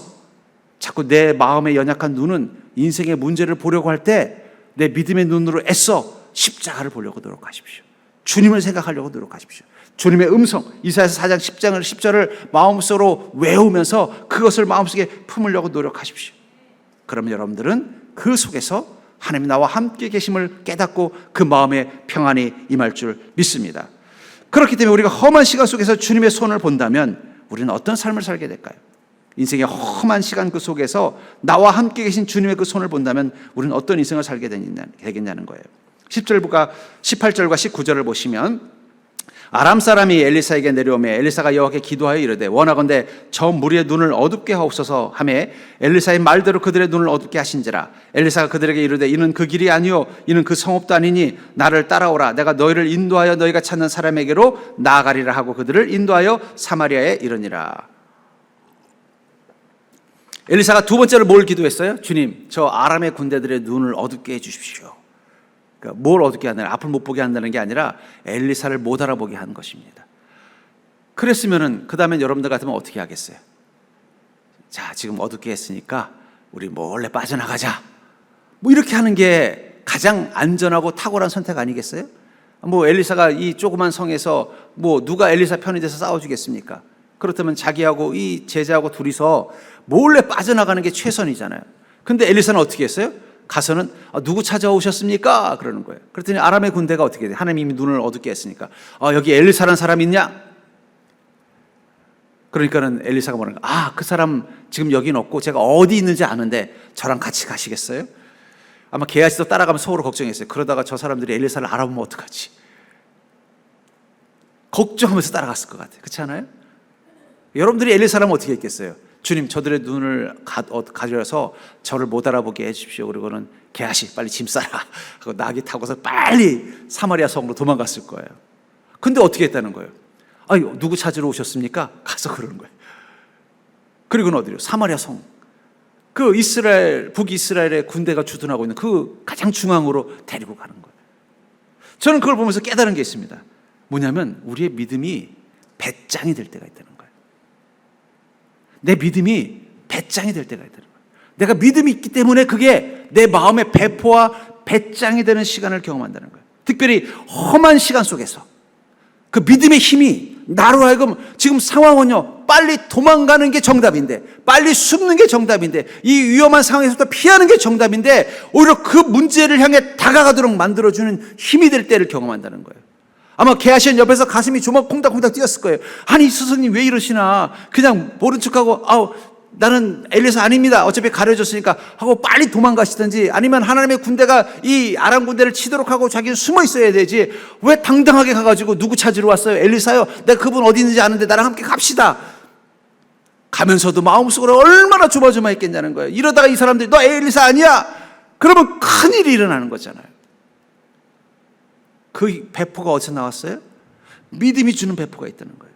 자꾸 내 마음의 연약한 눈은 인생의 문제를 보려고 할 때 내 믿음의 눈으로 애써 십자가를 보려고 노력하십시오. 주님을 생각하려고 노력하십시오. 주님의 음성, 이사야서 4장 10절을 마음속으로 외우면서 그것을 마음속에 품으려고 노력하십시오. 그러면 여러분들은 그 속에서 하나님 나와 함께 계심을 깨닫고 그 마음에 평안이 임할 줄 믿습니다. 그렇기 때문에 우리가 험한 시간 속에서 주님의 손을 본다면 우리는 어떤 삶을 살게 될까요? 인생의 험한 시간 그 속에서 나와 함께 계신 주님의 그 손을 본다면 우리는 어떤 인생을 살게 되겠냐는 거예요. 18절과 19절을 보시면 아람 사람이 엘리사에게 내려오매 엘리사가 여호와께 기도하여 이르되 원하건대 저 무리의 눈을 어둡게 하옵소서 하매 엘리사의 말대로 그들의 눈을 어둡게 하신지라. 엘리사가 그들에게 이르되 이는 그 길이 아니요 이는 그 성읍도 아니니 나를 따라오라. 내가 너희를 인도하여 너희가 찾는 사람에게로 나아가리라 하고 그들을 인도하여 사마리아에 이르니라. 엘리사가 두 번째로 뭘 기도했어요? 주님, 저 아람의 군대들의 눈을 어둡게 해주십시오. 그러니까 뭘 어둡게 한다는, 앞을 못 보게 한다는 게 아니라 엘리사를 못 알아보게 하는 것입니다. 그랬으면은 그 다음엔 여러분들 같으면 어떻게 하겠어요? 자, 지금 어둡게 했으니까 우리 몰래 빠져나가자. 뭐 이렇게 하는 게 가장 안전하고 탁월한 선택 아니겠어요? 뭐 엘리사가 이 조그만 성에서 뭐 누가 엘리사 편이 돼서 싸워주겠습니까? 그렇다면 자기하고 이 제자하고 둘이서 몰래 빠져나가는 게 최선이잖아요. 근데 엘리사는 어떻게 했어요? 가서는 누구 찾아오셨습니까? 그러는 거예요. 그랬더니 아람의 군대가 어떻게 돼요? 하나님이 눈을 어둡게 했으니까 여기 엘리사라는 사람 있냐? 그러니까는 엘리사가 뭐라는가? 그 사람 지금 여긴 없고 제가 어디 있는지 아는데 저랑 같이 가시겠어요? 아마 게하시도 따라가면 속으로 걱정했어요. 그러다가 저 사람들이 엘리사를 알아보면 어떡하지? 걱정하면서 따라갔을 것 같아요. 그렇지 않아요? 여러분들이 엘리사라면 어떻게 했겠어요? 주님, 저들의 눈을 가려서 저를 못 알아보게 해주십시오. 그리고는 게하시 빨리 짐 싸라 하고 나귀 타고서 빨리 사마리아 성으로 도망갔을 거예요. 근데 어떻게 했다는 거예요? 누구 찾으러 오셨습니까? 가서 그러는 거예요. 그리고는 어디로? 사마리아 성. 그 이스라엘, 북이스라엘의 군대가 주둔하고 있는 그 가장 중앙으로 데리고 가는 거예요. 저는 그걸 보면서 깨달은 게 있습니다. 뭐냐면 우리의 믿음이 배짱이 될 때가 있다는 거예요. 내 믿음이 배짱이 될 때가 있다는 거예요. 내가 믿음이 있기 때문에 그게 내 마음의 배포와 배짱이 되는 시간을 경험한다는 거예요. 특별히 험한 시간 속에서 그 믿음의 힘이 나로 하여금 지금 상황은요 빨리 도망가는 게 정답인데, 빨리 숨는 게 정답인데, 이 위험한 상황에서부터 피하는 게 정답인데 오히려 그 문제를 향해 다가가도록 만들어주는 힘이 될 때를 경험한다는 거예요. 아마 게하시는 옆에서 가슴이 조막 콩닥콩닥 뛰었을 거예요. 아니 스승님 왜 이러시나, 그냥 모른 척하고 나는 엘리사 아닙니다, 어차피 가려졌으니까 하고 빨리 도망가시든지, 아니면 하나님의 군대가 이 아람 군대를 치도록 하고 자기는 숨어 있어야 되지, 왜 당당하게 가가지고 누구 찾으러 왔어요? 엘리사요? 내가 그분 어디 있는지 아는데 나랑 함께 갑시다. 가면서도 마음속으로 얼마나 조마조마했겠냐는 거예요. 이러다가 이 사람들이 너 엘리사 아니야? 그러면 큰일이 일어나는 거잖아요. 그 배포가 어디서 나왔어요? 믿음이 주는 배포가 있다는 거예요.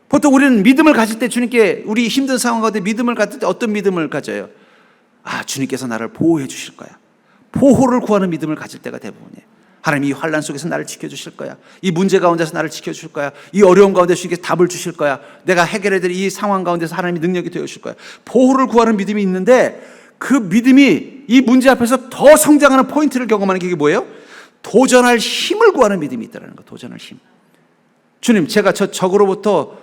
보통 우리는 믿음을 가질 때, 주님께 우리 힘든 상황 가운데 믿음을 가질 때 어떤 믿음을 가져요? 주님께서 나를 보호해 주실 거야. 보호를 구하는 믿음을 가질 때가 대부분이에요. 하나님 이 환난 속에서 나를 지켜주실 거야. 이 문제 가운데서 나를 지켜주실 거야. 이 어려움 가운데 주님께서 답을 주실 거야. 내가 해결해야 될 이 상황 가운데서 하나님이 능력이 되어주실 거야. 보호를 구하는 믿음이 있는데, 그 믿음이 이 문제 앞에서 더 성장하는 포인트를 경험하는 게 이게 뭐예요? 도전할 힘을 구하는 믿음이 있다는 거. 도전할 힘. 주님, 제가 저 적으로부터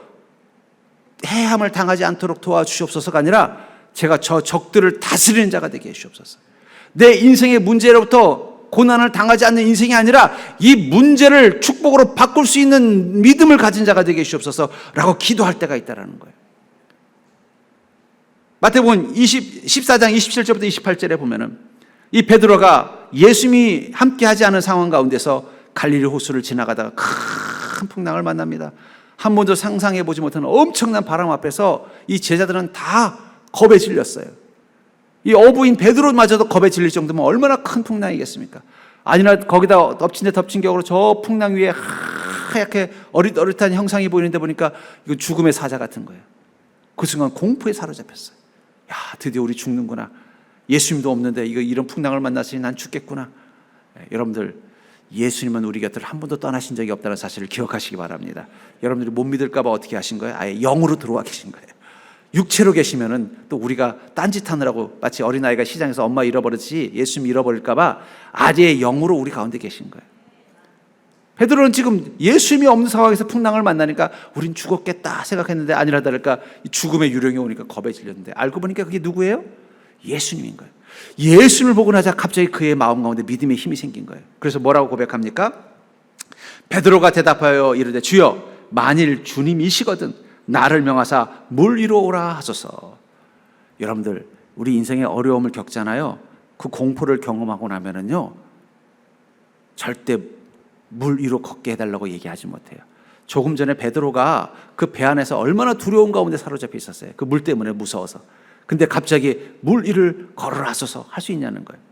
해함을 당하지 않도록 도와주시옵소서가 아니라 제가 저 적들을 다스리는 자가 되게 해주시옵소서. 내 인생의 문제로부터 고난을 당하지 않는 인생이 아니라 이 문제를 축복으로 바꿀 수 있는 믿음을 가진 자가 되게 주옵소서라고 기도할 때가 있다는 거예요. 마태복음 14장 27절부터 28절에 보면은 이 베드로가 예수님이 함께하지 않은 상황 가운데서 갈릴리 호수를 지나가다가 큰 풍랑을 만납니다. 한 번도 상상해보지 못한 엄청난 바람 앞에서 이 제자들은 다 겁에 질렸어요. 이 어부인 베드로마저도 겁에 질릴 정도면 얼마나 큰 풍랑이겠습니까? 아니나 거기다 덮친 데 덮친 격으로 저 풍랑 위에 하얗게 어릿어릿한 형상이 보이는데 보니까 이거 죽음의 사자 같은 거예요. 그 순간 공포에 사로잡혔어요. 야, 드디어 우리 죽는구나. 예수님도 없는데 이런 풍랑을 만났으니 난 죽겠구나. 여러분들, 예수님은 우리 곁을 한 번도 떠나신 적이 없다는 사실을 기억하시기 바랍니다. 여러분들이 못 믿을까 봐 어떻게 하신 거예요? 아예 영으로 들어와 계신 거예요. 육체로 계시면은 또 우리가 딴짓하느라고 마치 어린아이가 시장에서 엄마 잃어버렸지 예수님 잃어버릴까 봐 아재의 영으로 우리 가운데 계신 거예요. 베드로는 지금 예수님이 없는 상황에서 풍랑을 만나니까 우린 죽었겠다 생각했는데 아니라 다를까 죽음의 유령이 오니까 겁에 질렸는데 알고 보니까 그게 누구예요? 예수님인 거예요. 예수님을 보고 나자 갑자기 그의 마음 가운데 믿음의 힘이 생긴 거예요. 그래서 뭐라고 고백합니까? 베드로가 대답하여 이르되 주여 만일 주님이시거든 나를 명하사 물 위로 오라 하소서. 여러분들, 우리 인생에 어려움을 겪잖아요. 그 공포를 경험하고 나면은요 절대 물 위로 걷게 해달라고 얘기하지 못해요. 조금 전에 베드로가 그 배 안에서 얼마나 두려운 가운데 사로잡혀 있었어요. 그 물 때문에 무서워서. 근데 갑자기 물 위를 걸어라 하소서 할 수 있냐는 거예요.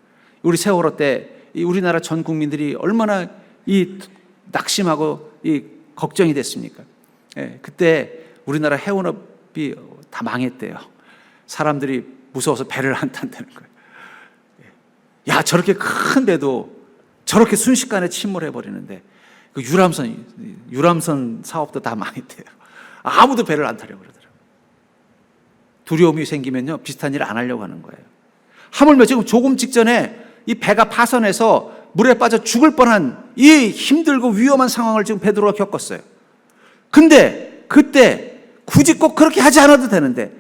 우리 세월호 때 우리나라 전 국민들이 얼마나 이 낙심하고 이 걱정이 됐습니까? 예, 그때 우리나라 해운업이 다 망했대요. 사람들이 무서워서 배를 안 탄다는 거예요. 야, 저렇게 큰 배도 저렇게 순식간에 침몰해버리는데 그 유람선 사업도 다 망했대요. 아무도 배를 안 타려고 그러더라고요. 두려움이 생기면요 비슷한 일을 안 하려고 하는 거예요. 하물며 지금 조금 직전에 이 배가 파선해서 물에 빠져 죽을 뻔한 이 힘들고 위험한 상황을 지금 베드로가 겪었어요. 근데 그때 굳이 꼭 그렇게 하지 않아도 되는데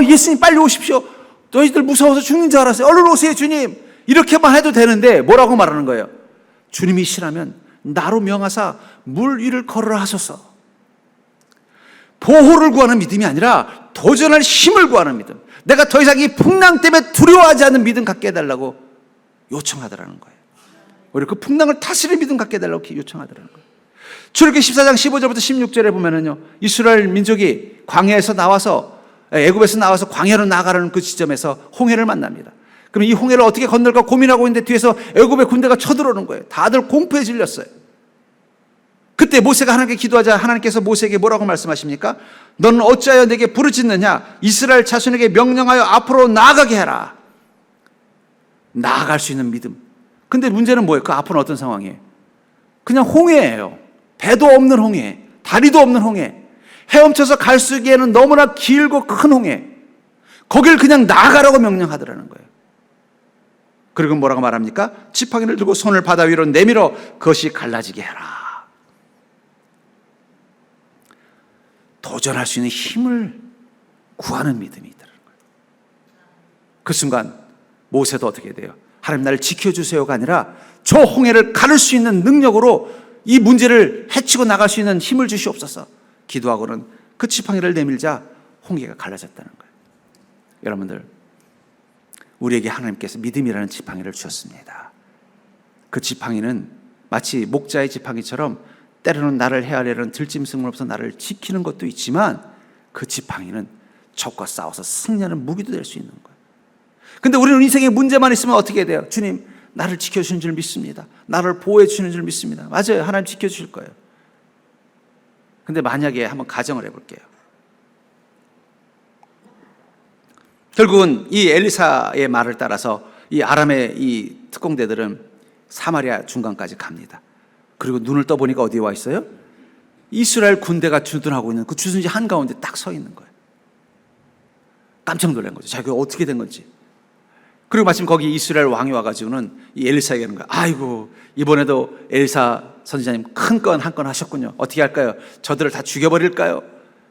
예수님 빨리 오십시오. 너희들 무서워서 죽는 줄 알았어요. 얼른 오세요 주님. 이렇게만 해도 되는데 뭐라고 말하는 거예요? 주님이시라면 나로 명하사 물 위를 걸으라 하소서. 보호를 구하는 믿음이 아니라 도전할 힘을 구하는 믿음. 내가 더 이상 이 풍랑 때문에 두려워하지 않는 믿음 갖게 해달라고 요청하더라는 거예요. 오히려 그 풍랑을 다스릴 믿음 갖게 해달라고 요청하더라는 거예요. 출애굽기 14장 15절부터 16절에 보면은요, 이스라엘 민족이 광야에서 나와서 애굽에서 나와서 광야로 나가려는 그 지점에서 홍해를 만납니다. 그럼 이 홍해를 어떻게 건널까 고민하고 있는데 뒤에서 애굽의 군대가 쳐들어오는 거예요. 다들 공포에 질렸어요. 그때 모세가 하나님께 기도하자 하나님께서 모세에게 뭐라고 말씀하십니까? 너는 어찌하여 내게 부르짖느냐? 이스라엘 자손에게 명령하여 앞으로 나아가게 해라. 나아갈 수 있는 믿음. 근데 문제는 뭐예요? 그 앞은 어떤 상황이에요? 그냥 홍해예요. 배도 없는 홍해, 다리도 없는 홍해, 헤엄쳐서 갈 수 있기에는 너무나 길고 큰 홍해. 거길 그냥 나아가라고 명령하더라는 거예요. 그리고 뭐라고 말합니까? 지팡이를 들고 손을 바다 위로 내밀어 그것이 갈라지게 해라. 도전할 수 있는 힘을 구하는 믿음이 있다는 거예요. 그 순간 모세도 어떻게 돼요? 하나님 나를 지켜주세요가 아니라 저 홍해를 가를 수 있는 능력으로 이 문제를 헤치고 나갈 수 있는 힘을 주시옵소서. 기도하고는 그 지팡이를 내밀자 홍해가 갈라졌다는 거예요. 여러분들, 우리에게 하나님께서 믿음이라는 지팡이를 주셨습니다. 그 지팡이는 마치 목자의 지팡이처럼 때로는 나를 헤아리는 들짐승으로부터 나를 지키는 것도 있지만 그 지팡이는 적과 싸워서 승리하는 무기도 될 수 있는 거예요. 근데 우리는 인생에 문제만 있으면 어떻게 돼요? 주님, 나를 지켜주시는 줄 믿습니다. 나를 보호해 주시는 줄 믿습니다. 맞아요. 하나님 지켜주실 거예요. 근데 만약에 한번 가정을 해볼게요. 결국은 이 엘리사의 말을 따라서 이 아람의 이 특공대들은 사마리아 중간까지 갑니다. 그리고 눈을 떠보니까 어디에 와 있어요? 이스라엘 군대가 주둔하고 있는 그 주둔지 한가운데 딱 서 있는 거예요. 깜짝 놀란 거죠. 자기가 어떻게 된 건지. 그리고 마침 거기 이스라엘 왕이 와가지고는 이 엘리사에게 하는 거예요. 아이고, 이번에도 엘리사 선지자님 큰 건 한 건 하셨군요. 어떻게 할까요? 저들을 다 죽여버릴까요?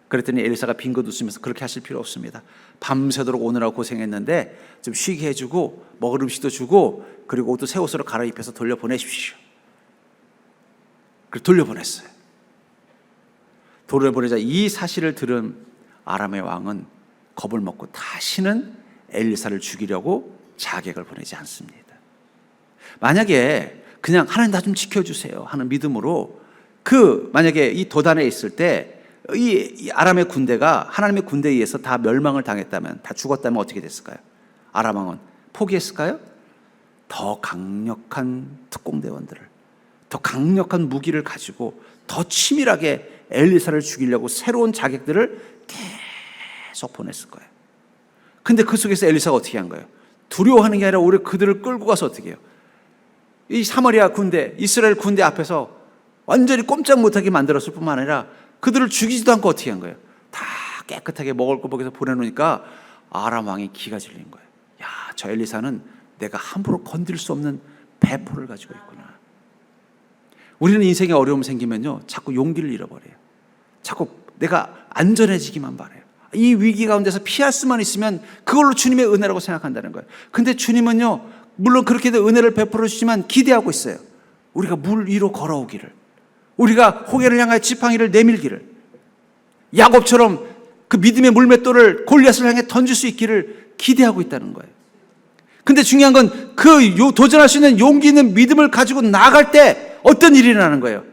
그랬더니 엘리사가 빙긋 웃으면서 그렇게 하실 필요 없습니다. 밤새도록 오느라고 고생했는데 좀 쉬게 해주고 먹을 음식도 주고 그리고 옷도 새 옷으로 갈아입혀서 돌려보내십시오. 그리고 돌려보냈어요. 돌려보내자 이 사실을 들은 아람의 왕은 겁을 먹고 다시는 엘리사를 죽이려고 자객을 보내지 않습니다. 만약에 그냥 하나님 나 좀 지켜주세요 하는 믿음으로 만약에 이 도단에 있을 때 이 아람의 군대가 하나님의 군대에 의해서 다 멸망을 당했다면, 다 죽었다면 어떻게 됐을까요? 아람 왕은 포기했을까요? 더 강력한 특공대원들을, 더 강력한 무기를 가지고 더 치밀하게 엘리사를 죽이려고 새로운 자객들을 계속 보냈을 거예요. 근데 그 속에서 엘리사가 어떻게 한 거예요? 두려워하는 게 아니라 오히려 그들을 끌고 가서 어떻게 해요? 이 사마리아 군대, 이스라엘 군대 앞에서 완전히 꼼짝 못하게 만들었을 뿐만 아니라 그들을 죽이지도 않고 어떻게 한 거예요? 다 깨끗하게 먹을 거 먹여서 보내놓으니까 아람 왕이 기가 질린 거예요. 야, 저 엘리사는 내가 함부로 건들 수 없는 배포를 가지고 있구나. 우리는 인생에 어려움 생기면요, 자꾸 용기를 잃어버려요. 자꾸 내가 안전해지기만 바라요. 이 위기 가운데서 피할 수만 있으면 그걸로 주님의 은혜라고 생각한다는 거예요. 근데 주님은요, 물론 그렇게도 은혜를 베풀어 주지만 기대하고 있어요. 우리가 물 위로 걸어오기를, 우리가 홍해를 향하여 지팡이를 내밀기를, 야곱처럼 그 믿음의 물맷돌을 골리앗을 향해 던질 수 있기를 기대하고 있다는 거예요. 근데 중요한 건 그 도전할 수 있는 용기 있는 믿음을 가지고 나아갈 때 어떤 일이 일어나는 거예요?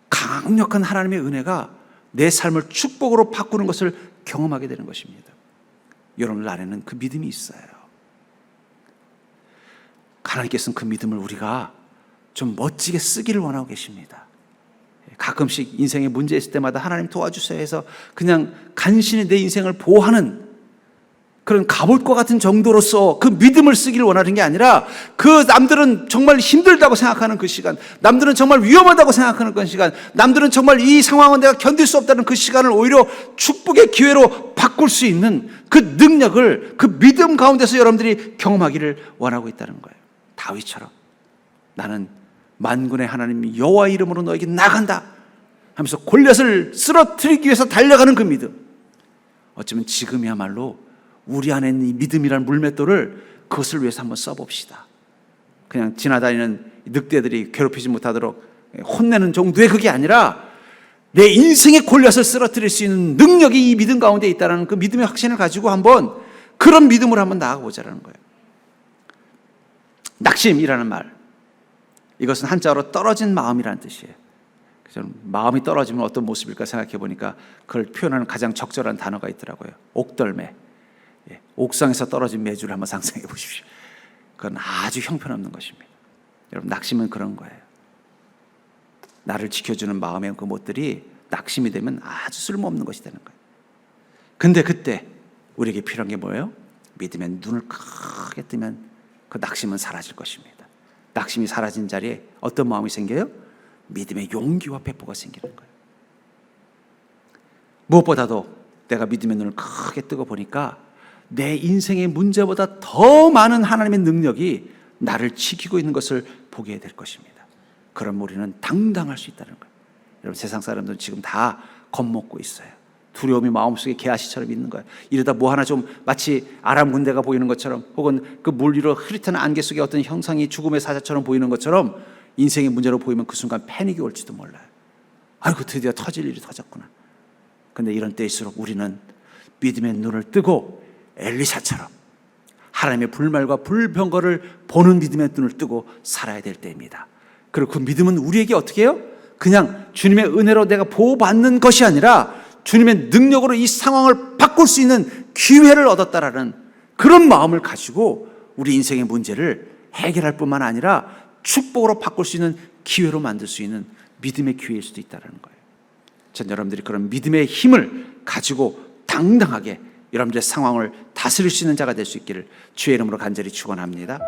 강력한 하나님의 은혜가 내 삶을 축복으로 바꾸는 것을 경험하게 되는 것입니다. 여러분 안에는 그 믿음이 있어요. 하나님께서는 그 믿음을 우리가 좀 멋지게 쓰기를 원하고 계십니다. 가끔씩 인생에 문제 있을 때마다 하나님 도와주세요 해서 그냥 간신히 내 인생을 보호하는 그런 갑옷과 같은 정도로서 그 믿음을 쓰기를 원하는 게 아니라, 그 남들은 정말 힘들다고 생각하는 그 시간, 남들은 정말 위험하다고 생각하는 그 시간, 남들은 정말 이 상황은 내가 견딜 수 없다는 그 시간을 오히려 축복의 기회로 바꿀 수 있는 그 능력을, 그 믿음 가운데서 여러분들이 경험하기를 원하고 있다는 거예요. 다윗처럼 나는 만군의 하나님 여호와 이름으로 너에게 나간다 하면서 골리앗을 쓰러뜨리기 위해서 달려가는 그 믿음, 어쩌면 지금이야말로 우리 안에 있는 이 믿음이라는 물맷돌을 그것을 위해서 한번 써봅시다. 그냥 지나다니는 늑대들이 괴롭히지 못하도록 혼내는 정도의 그게 아니라 내 인생의 골리앗을 쓰러뜨릴 수 있는 능력이 이 믿음 가운데 있다는 그 믿음의 확신을 가지고 한번 그런 믿음으로 한번 나아가보자라는 거예요. 낙심이라는 말, 이것은 한자어로 떨어진 마음이라는 뜻이에요. 저는 마음이 떨어지면 어떤 모습일까 생각해 보니까 그걸 표현하는 가장 적절한 단어가 있더라고요. 옥덜매. 옥상에서 떨어진 메주를 한번 상상해 보십시오. 그건 아주 형편없는 것입니다. 여러분, 낙심은 그런 거예요. 나를 지켜주는 마음의 그 못들이 낙심이 되면 아주 쓸모없는 것이 되는 거예요. 근데 그때 우리에게 필요한 게 뭐예요? 믿음의 눈을 크게 뜨면 그 낙심은 사라질 것입니다. 낙심이 사라진 자리에 어떤 마음이 생겨요? 믿음의 용기와 배포가 생기는 거예요. 무엇보다도 내가 믿음의 눈을 크게 뜨고 보니까 내 인생의 문제보다 더 많은 하나님의 능력이 나를 지키고 있는 것을 보게 될 것입니다. 그럼 우리는 당당할 수 있다는 거예요. 여러분, 세상 사람들은 지금 다 겁먹고 있어요. 두려움이 마음속에 개아시처럼 있는 거예요. 이러다 뭐 하나 좀 마치 아람 군대가 보이는 것처럼, 혹은 그 물 위로 흐릿한 안개 속에 어떤 형상이 죽음의 사자처럼 보이는 것처럼 인생의 문제로 보이면 그 순간 패닉이 올지도 몰라요. 아이고, 드디어 터질 일이 터졌구나. 근데 이런 때일수록 우리는 믿음의 눈을 뜨고 엘리사처럼 하나님의 불말과 불병거를 보는 믿음의 눈을 뜨고 살아야 될 때입니다. 그리고 그 믿음은 우리에게 어떻게 해요? 그냥 주님의 은혜로 내가 보호받는 것이 아니라 주님의 능력으로 이 상황을 바꿀 수 있는 기회를 얻었다라는 그런 마음을 가지고 우리 인생의 문제를 해결할 뿐만 아니라 축복으로 바꿀 수 있는 기회로 만들 수 있는 믿음의 기회일 수도 있다는 거예요. 전 여러분들이 그런 믿음의 힘을 가지고 당당하게 여러분들의 상황을 다스릴 수 있는 자가 될 수 있기를 주의 이름으로 간절히 축원합니다.